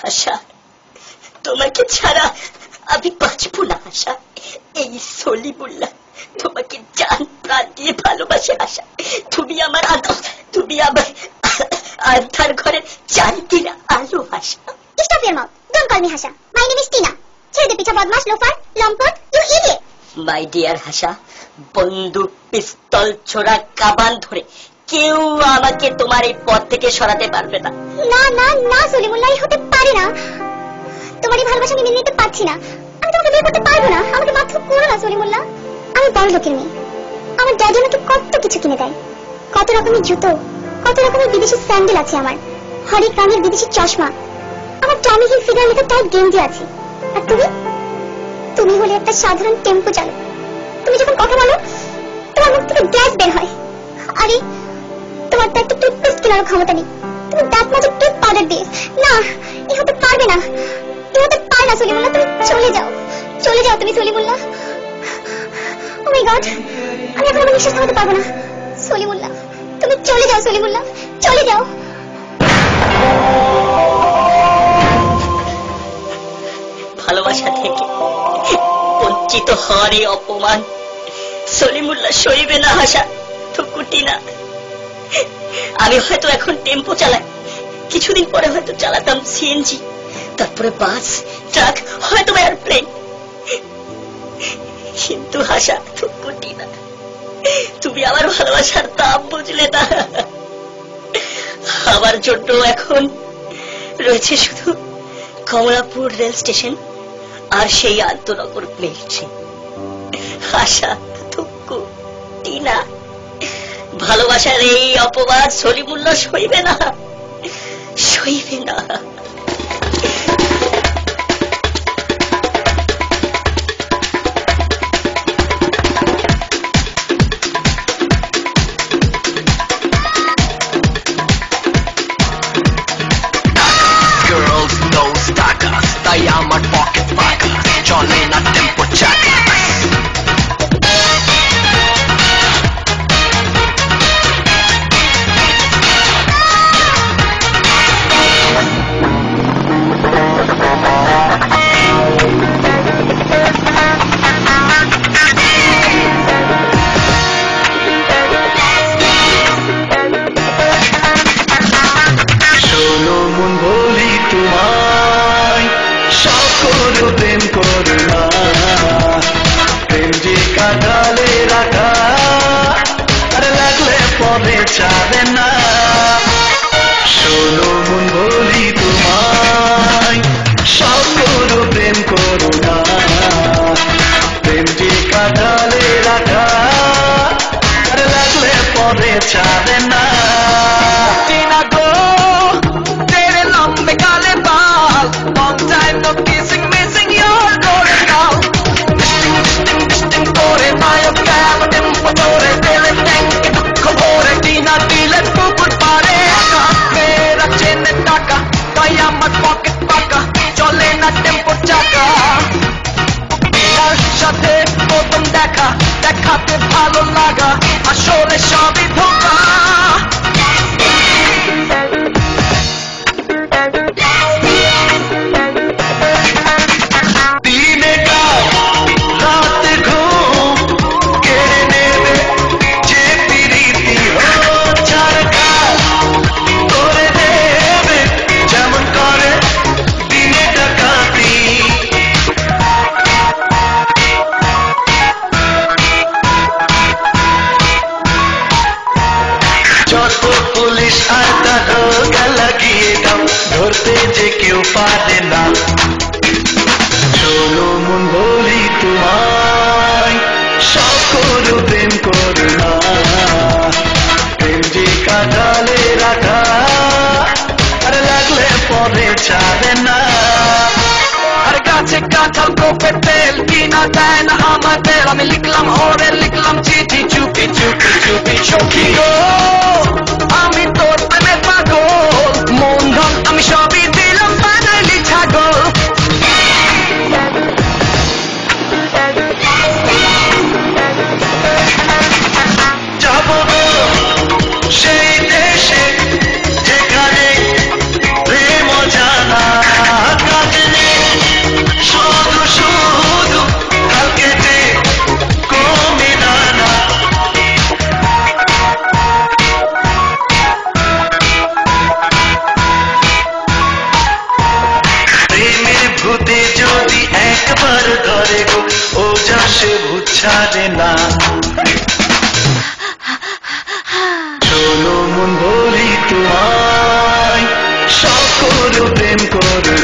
আশা, তোমাকে ছাড়া আমি বাঁচব না আশা। এই সলিমুল্লাহ তোমাকে জান প্রাণ দিয়ে ভালোবাসে আশা। তুমি আমার আন্ধার ঘরের চারিদিন আলো আশা। Stop your mouth. Don't call me Hasha. My name is Tina. ছেড়ে দে পিছা বদমাশ, লোফার, লম্পট, you idiot. মাই ডিয়ার হাসা, বন্দুক, পিস্তল, ছোড়া, কামান ধরে কেউ আমাকে তোমার এই পথ থেকে সরাতে পারবে না। না না না সলিমুল্লাহ, হতে পারে না। তোমার এই ভালোবাসা আমি মেনে নিতে পারছি না। আমি তোমাকে বিয়ে করতে পারবো না। আমাকে মাত্র করো না সলিমুল্লাহ। আমি বড় লোকের মেয়ে। আমার ড্যাডি আমাকে কত কিছু কিনে দেয়, কত রকমের জুতো, কত রকমের বিদেশি স্যান্ডেল আছে আমার, হরেক রঙের বিদেশি চশমা, আমার টমি হিল ফিগার মতো টাইট গেঞ্জি আছে। আর তুমি হলে একটা সাধারণ টেম্পো চালক। তুমি যখন কথা বলো তোমার মুখ থেকে গ্যাস বের হয়। আরে তোমার তো একটা টুথপেস্ট কেনার ক্ষমতা নেই, তুমি দাঁত মাজে টুথ পাউডার দিয়ে। না, এ হতে পারবে না, এ হতে পারে না সলিমুল্লাহ। তুমি চলে যাও, চলে যাও তুমি সলিমুল্লাহ। ও মাই গড, আমি এখন আমার নিঃশ্বাস থামাতে পারবো না। সলিমুল্লাহ তুমি চলে যাও, সলিমুল্লাহ চলে যাও। ভালোবাসা থেকে বঞ্চিত হওয়ার এই অপমান সলিমুল্লাহ সইবে না হাসা, থুকুটি না। আমি হয়তো এখন টেম্পো চালাই, কিছুদিন পরে হয়তো চালাতাম সিএনজি, তারপরে বাস, ট্রাক, হয়তো এয়ারপ্লেন। কিন্তু হাসা, থুকুটি না, তুমি আমার ভালোবাসার দাম বুঝলে না। আমার জন্য এখন রয়েছে শুধু কমলাপুর রেল স্টেশন আর সেই আন্তনগর মেল ট্রেন। আশা, থুকু, টিনা, ভালোবাসার এই অপবাদ সলিমুল্লাহ সইবে না, সইবে না। তাই আমার পকেট ফাঁকা, চলে না টেম্পো চাকা। দেখাতে ভালো লাগা আসলে সবই ধোঁকা। দিনে রাতে ঘুম কেড়ে নেবে যে প্রীতি ছাড়কা করে দেবে যেমন করে দিনে ডাকাতি। যত পুলিশ আর দারোগা লাগিয়ে দাও, ধরতে যে কেউ পারে না। চলো মন বলি তোমায়, সব করো প্রেম করো না। প্রেম যে কাটালে রাখা, আর লাগলে পরে ছাড়ে না। আর গাছে কাঁঠাল কোপে তেল কিনা দেয় না আমাদের। আমি লিখলাম ওরে, লিখলাম চিঠি চুপি চুপি চুপি সখী গো। আমি তোর প্রেমে পাগল, মন ধন আমি সবই দিলাম, বানাইলি ছাগল। যাব সেই দেশে যেখানে প্রেম জানা। একবার ধরে গো ও যা সে ভূত ছাড়ে না। শোনো মন বলি তোমায়, সব করো প্রেম করো